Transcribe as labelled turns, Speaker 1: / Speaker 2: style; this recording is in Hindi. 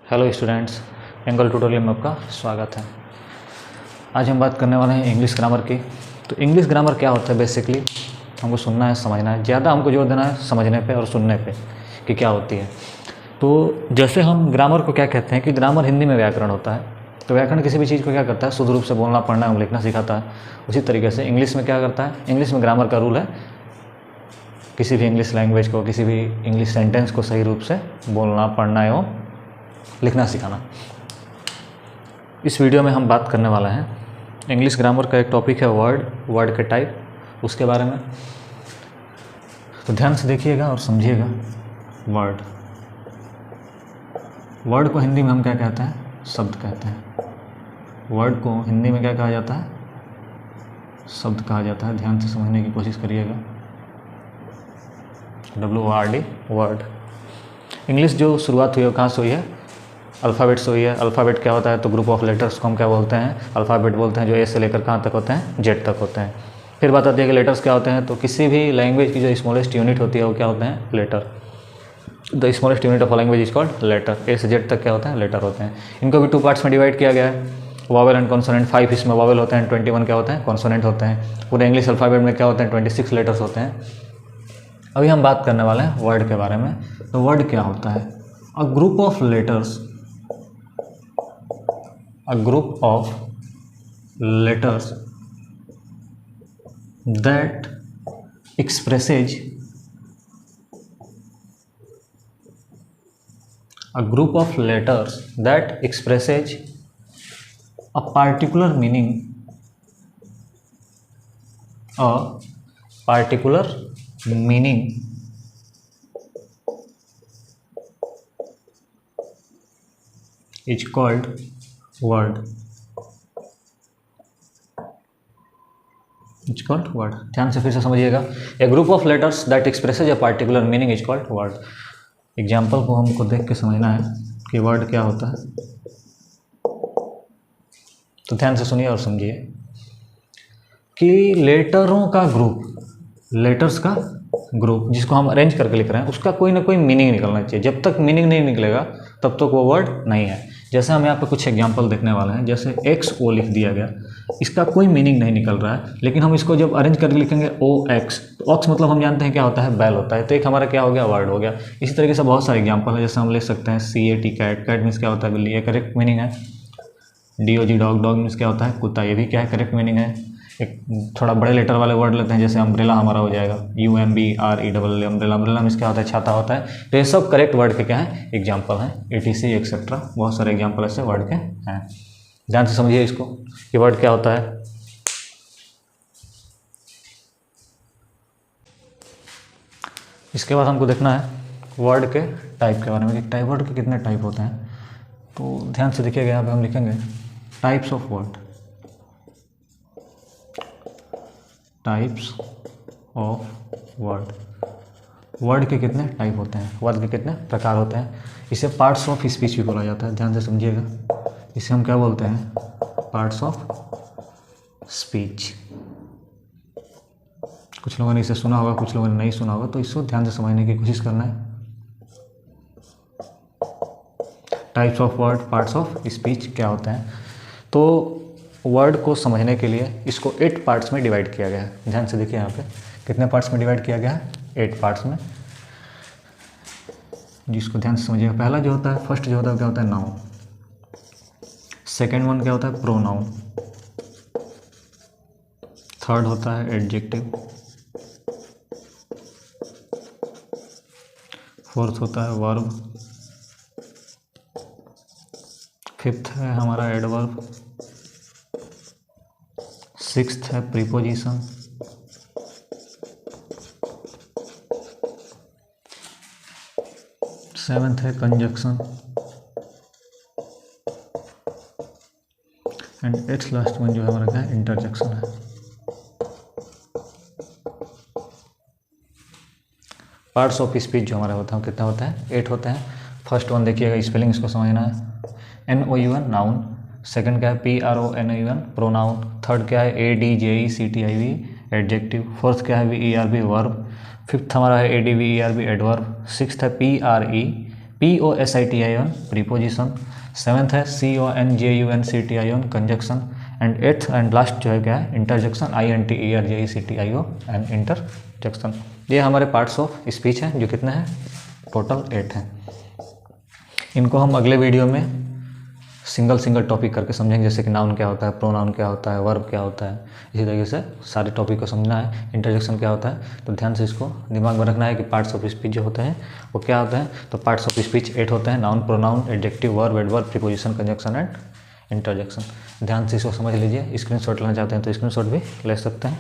Speaker 1: हेलो स्टूडेंट्स, एंगल ट्यूटोरियल में आपका स्वागत है। आज हम बात करने वाले हैं इंग्लिश ग्रामर की। तो इंग्लिश ग्रामर क्या होता है? बेसिकली हमको सुनना है, समझना है, ज़्यादा हमको जोर देना है समझने पे और सुनने पे कि क्या होती है। तो जैसे हम ग्रामर को क्या कहते हैं कि ग्रामर हिंदी में व्याकरण होता है। तो व्याकरण किसी भी चीज़ को क्या करता है? शुद्ध रूप से बोलना, पढ़ना और लिखना सिखाता है। उसी तरीके से इंग्लिश में क्या करता है? इंग्लिश में ग्रामर का रूल है किसी भी इंग्लिश लैंग्वेज को, किसी भी इंग्लिश सेंटेंस को सही रूप से बोलना, पढ़ना एवं लिखना सिखाना। इस वीडियो में हम बात करने वाले हैं इंग्लिश ग्रामर का एक टॉपिक है वर्ड के टाइप, उसके बारे में। तो ध्यान से देखिएगा और समझिएगा। वर्ड को हिंदी में हम क्या कहते हैं? शब्द कहते हैं। वर्ड को हिंदी में क्या कहा जाता है? शब्द कहा जाता है। ध्यान से समझने की कोशिश करिएगा। WORD, word. इंग्लिश जो शुरुआत हुई है कहाँ से हुई है? अल्फ़ाबेट से हुई है। अल्फ़ाबेट क्या होता है? तो ग्रुप ऑफ लेटर्स को हम क्या बोलते हैं? अल्फ़ाबेट बोलते हैं, जो ए से लेकर कहाँ तक होते हैं? जेड तक होते हैं। फिर बात आती है कि लेटर्स क्या होते हैं। तो किसी भी लैंग्वेज की जो स्मॉलेस्ट यूनिट होती है वो क्या होते हैं? Letter. The smallest unit of language is called letter. A से जेड तक क्या होता है? लेटर होते हैं। इनको भी 2 पार्ट्स में डिवाइड किया गया है, वॉवेल एंड कॉन्सोनेंट। 5 इसमें वॉवेल होते हैं, 21 क्या होते हैं? कॉन्सोनेंट होते हैं। पूरे इंग्लिश अल्फ़ाबेट में क्या होते हैं? 26 लेटर्स होते हैं। अभी हम बात करने वाले हैं वर्ड के बारे में। तो वर्ड क्या होता है? A group of letters, a group of letters that expresses a group of letters that expresses a particular meaning, is called word। Is called word. ध्यान से फिर से समझिएगा। A group of letters that expresses a particular meaning is called word. Example को हमको देख के समझना है कि वर्ड क्या होता है। तो ध्यान से सुनिए और समझिए कि लेटरों का ग्रुप, लेटर्स का ग्रुप जिसको हम अरेंज करके लिख रहे हैं, उसका कोई ना कोई मीनिंग निकलना चाहिए। जब तक मीनिंग नहीं निकलेगा तब तक वो वर्ड नहीं है। जैसे हम यहाँ पे कुछ एग्जांपल देखने वाले हैं। जैसे XO लिख दिया गया, इसका कोई मीनिंग नहीं निकल रहा है, लेकिन हम इसको जब अरेंज करके लिखेंगे OX, तो ऑक्स मतलब हम जानते हैं क्या होता है? बैल होता है। तो एक हमारा क्या हो गया? वर्ड हो गया। इसी तरीके से बहुत सारे एग्जाम्पल है। जैसे हम लिख सकते हैं CAT, कैट। कैट मीन्स क्या होता है? बिल्ली, ये करेक्ट मीनिंग है। DOG, dog. डॉग मीन्स क्या होता है? कुत्ता, ये भी क्या है? करेक्ट मीनिंग है। एक थोड़ा बड़े लेटर वाले वर्ड लेते हैं, जैसे अम्ब्रेला हमारा हो जाएगा UMBRELLA। अम्ब्रेला, अम्ब्रेला मीन्स क्या होता है? छाता होता है। तो ये सब करेक्ट वर्ड के क्या है? एग्जाम्पल हैं। ETC एक्सेट्रा, बहुत सारे एग्जाम्पल ऐसे वर्ड के हैं। ध्यान से समझिए इसको कि वर्ड क्या होता है। इसके बाद हमको देखना है वर्ड के टाइप के बारे में कि वर्ड के कितने टाइप होते हैं। तो ध्यान से देखिएगा, यहाँ पे हम लिखेंगे types of word. Types of word. Word के कितने टाइप होते हैं? वर्ड के कितने प्रकार होते हैं? इसे पार्ट्स ऑफ स्पीच भी बोला जाता है। ध्यान से समझिएगा, इसे हम क्या बोलते हैं? Parts of speech. कुछ लोगों ने इसे सुना होगा, कुछ लोगों ने नहीं सुना होगा, तो इसको ध्यान से समझने की कोशिश करना है। Types of word, parts of speech क्या होते हैं? तो वर्ड को समझने के लिए इसको 8 पार्ट्स में डिवाइड किया गया है। ध्यान से देखिए यहाँ पे कितने पार्ट्स में डिवाइड किया गया है? 8 पार्ट्स में, जिसको ध्यान से समझिएगा। पहला जो होता है, फर्स्ट जो होता है, क्या होता है? नाउन। सेकेंड वन क्या होता है? प्रोनाउन। थर्ड होता है एडजेक्टिव। फोर्थ होता है वर्ब। फिफ्थ है हमारा एडवर्ब। सिक्स्थ है प्रीपोजिशन। सेवेंथ है conjunction. And eighth last one जो है हमारा क्या है? इंटरजेक्शन है। पार्ट्स ऑफ स्पीच जो हमारा होता है कितना होता है? 8 होते हैं। फर्स्ट वन देखिएगा, स्पेलिंग इसको समझना है। NOUN noun. सेकंड क्या है? PRONOUN pronoun. थर्ड क्या है? ADJECTIV adjective. फोर्थ क्या है? VERB verb. फिफ्थ हमारा है ADVERB एडवर्ब। सिक्स्थ है PRE POSITION प्रीपोजिशन, 7th है CONJUNCTION conjunction, and 8th and last जो है क्या है इंटरजेक्शन, INTERJECTIO एंड इंटरजेक्शन। ये हमारे पार्ट्स ऑफ स्पीच हैं जो कितने हैं टोटल 8 हैं। इनको हम अगले वीडियो में सिंगल टॉपिक करके समझेंगे, जैसे कि नाउन क्या होता है, प्रोनाउन क्या होता है, वर्ब क्या होता है, इसी तरीके से सारे टॉपिक को समझना है। इंटरजेक्शन क्या होता है तो ध्यान से इसको दिमाग में रखना है कि पार्ट्स ऑफ स्पीच जो होते हैं वो क्या होते हैं। तो पार्ट्स ऑफ स्पीच 8 होते हैं, noun, pronoun, adjective, verb, adverb, preposition, conjunction and interjection. ध्यान से इसको समझ लीजिए। स्क्रीनशॉट लेना चाहते हैं तो स्क्रीनशॉट भी ले सकते हैं।